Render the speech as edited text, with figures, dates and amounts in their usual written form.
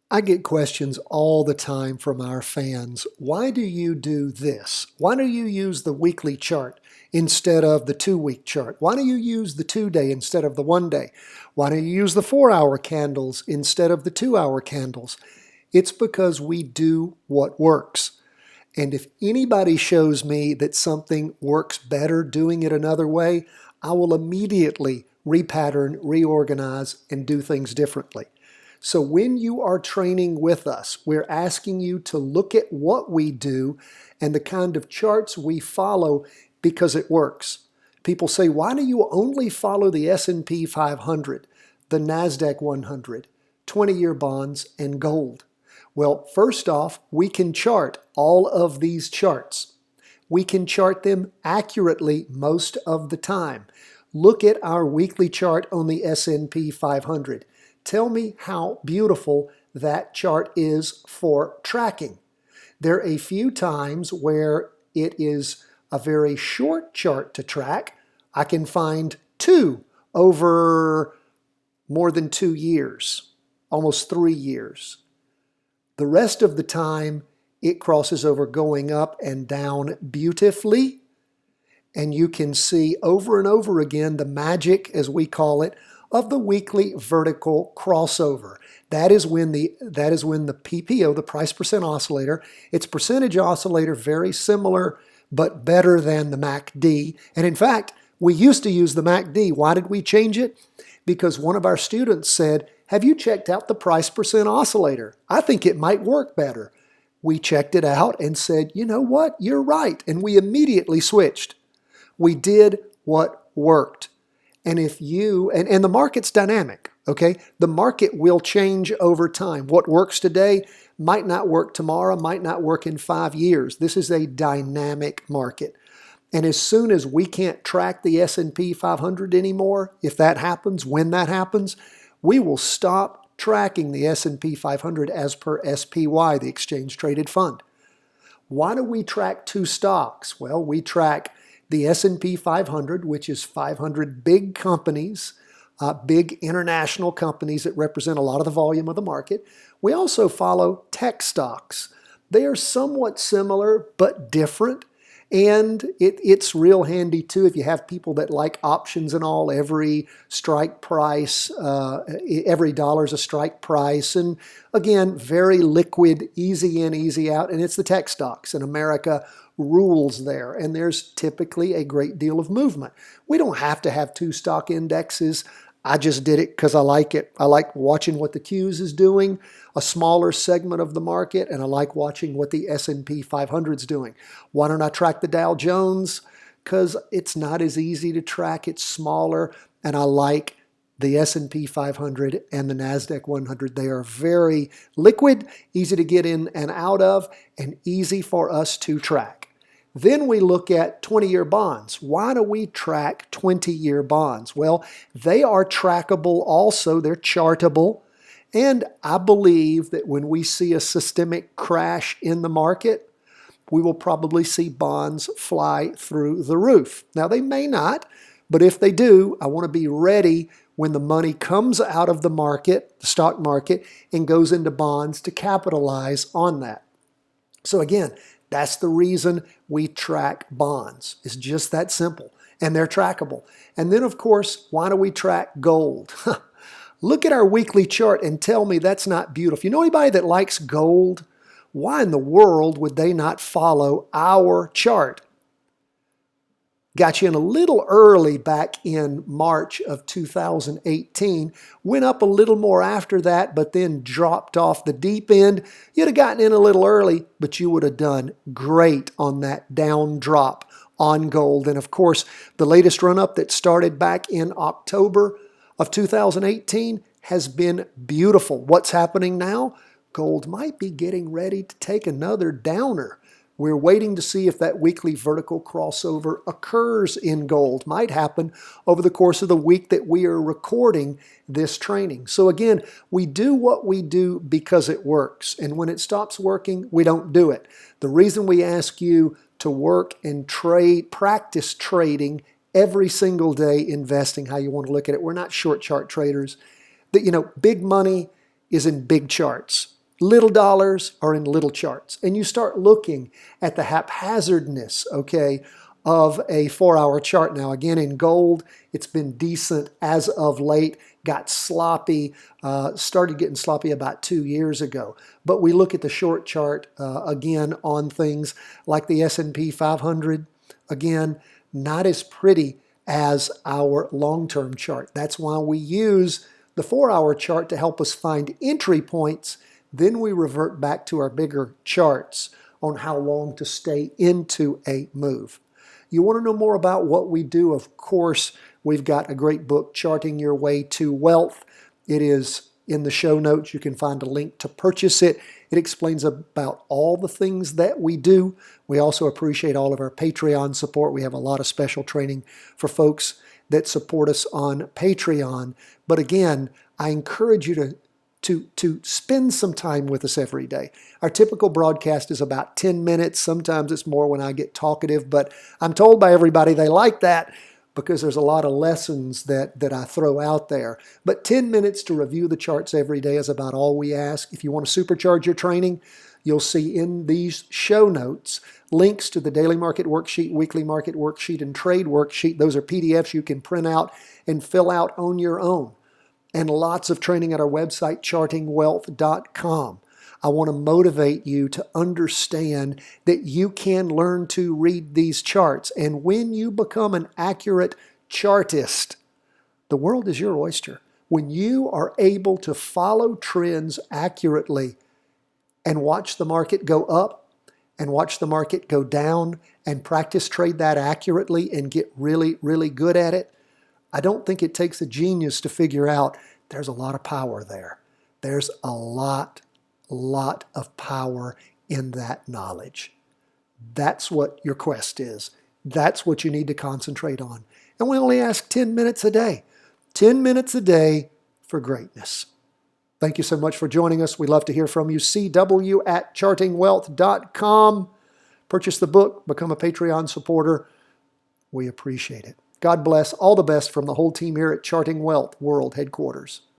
I get questions all the time from our fans. Why do you do this? Why do you use the weekly chart instead of the 2-week chart? Why do you use the 2-day instead of the 1-day? Why do you use the 4-hour candles instead of the 2-hour candles? It's because we do what works. And if anybody shows me that something works better doing it another way, I will immediately repattern, reorganize, and do things differently. So when you are training with us, we're asking you to look at what we do and the kind of charts we follow because it works. People say, why do you only follow the S&P 500, the NASDAQ 100, 20-year bonds, and gold? Well, first off, we can chart all of these charts. We can chart them accurately most of the time. Look at our weekly chart on the S&P 500. Tell me how beautiful that chart is for tracking. There are a few times where it is a very short chart to track. I can find two over more than 2 years, almost 3 years. The rest of the time, it crosses over going up and down beautifully. And you can see over and over again the magic, as we call it, of the weekly vertical crossover. That is when the PPO, the price percent oscillator, it's percentage oscillator, very similar but better than the MACD. And in fact, we used to use the MACD. Why did we change it? Because one of our students said, have you checked out the price percent oscillator? I think it might work better. We checked it out and said, you know what? You're right. And we immediately switched. We did what worked. And if you, and the market's dynamic, okay? The market will change over time. What works today might not work tomorrow, might not work in 5 years. This is a dynamic market. And as soon as we can't track the S&P 500 anymore, if that happens, when that happens, we will stop tracking the S&P 500 as per SPY, the exchange traded fund. Why do we track two stocks? Well, we track the S&P 500, which is 500 big companies, big international companies that represent a lot of the volume of the market. We also follow tech stocks. They are somewhat similar but different. And it's real handy too if you have people that like options and all. Every strike price, every dollar's a strike price. And again, very liquid, easy in, easy out. And it's the tech stocks. And America rules there. And there's typically a great deal of movement. We don't have to have two stock indexes. I just did it because I like it. I like watching what the Qs is doing, a smaller segment of the market, and I like watching what the S&P 500 is doing. Why don't I track the Dow Jones? Because it's not as easy to track. It's smaller, and I like the S&P 500 and the NASDAQ 100. They are very liquid, easy to get in and out of, and easy for us to track. Then we look at 20-year bonds. Why do we track 20-year bonds? Well, they are trackable also. They're chartable. And I believe that when we see a systemic crash in the market, we will probably see bonds fly through the roof. Now, they may not, but if they do, I want to be ready when the money comes out of the market, the stock market, and goes into bonds to capitalize on that. So again, that's the reason we track bonds. It's just that simple. And they're trackable. And then, of course, why do we track gold? Look at our weekly chart and tell me that's not beautiful. You know anybody that likes gold? Why in the world would they not follow our chart? Got you in a little early back in March of 2018. Went up a little more after that, but then dropped off the deep end. You'd have gotten in a little early, but you would have done great on that down drop on gold. And of course, the latest run-up that started back in October of 2018 has been beautiful. What's happening now? Gold might be getting ready to take another downer. We're waiting to see if that weekly vertical crossover occurs in gold. Might happen over the course of the week that we are recording this training. So again, we do what we do because it works. And when it stops working, we don't do it. The reason we ask you to work and trade, practice trading every single day, investing how you want to look at it. We're not short chart traders. Big money is in big charts. little dollars are in little charts. And you start looking at the haphazardness, okay, of a 4-hour chart. Now, again, in gold, it's been decent as of late, got sloppy, started getting sloppy about 2 years ago. But we look at the short chart, again, on things like the S&P 500, again, not as pretty as our long-term chart. That's why we use the 4-hour chart to help us find entry points. Then we revert back to our bigger charts on how long to stay into a move. You want to know more about what we do? Of course, we've got a great book, Charting Your Way to Wealth. It is in the show notes. You can find a link to purchase it. It explains about all the things that we do. We also appreciate all of our Patreon support. We have a lot of special training for folks that support us on Patreon. But again, I encourage you to spend some time with us every day. Our typical broadcast is about 10 minutes. Sometimes it's more when I get talkative, but I'm told by everybody they like that because there's a lot of lessons that I throw out there. But 10 minutes to review the charts every day is about all we ask. If you want to supercharge your training, you'll see in these show notes links to the daily market worksheet, weekly market worksheet, and trade worksheet. Those are PDFs you can print out and fill out on your own. And lots of training at our website, chartingwealth.com. I want to motivate you to understand that you can learn to read these charts. And when you become an accurate chartist, the world is your oyster. When you are able to follow trends accurately and watch the market go up and watch the market go down and practice trade that accurately and get really, really good at it, I don't think it takes a genius to figure out there's a lot of power there. There's a lot of power in that knowledge. That's what your quest is. That's what you need to concentrate on. And we only ask 10 minutes a day. 10 minutes a day for greatness. Thank you so much for joining us. We love to hear from you. CW@chartingwealth.com. Purchase the book. Become a Patreon supporter. We appreciate it. God bless. All the best from the whole team here at Charting Wealth World Headquarters.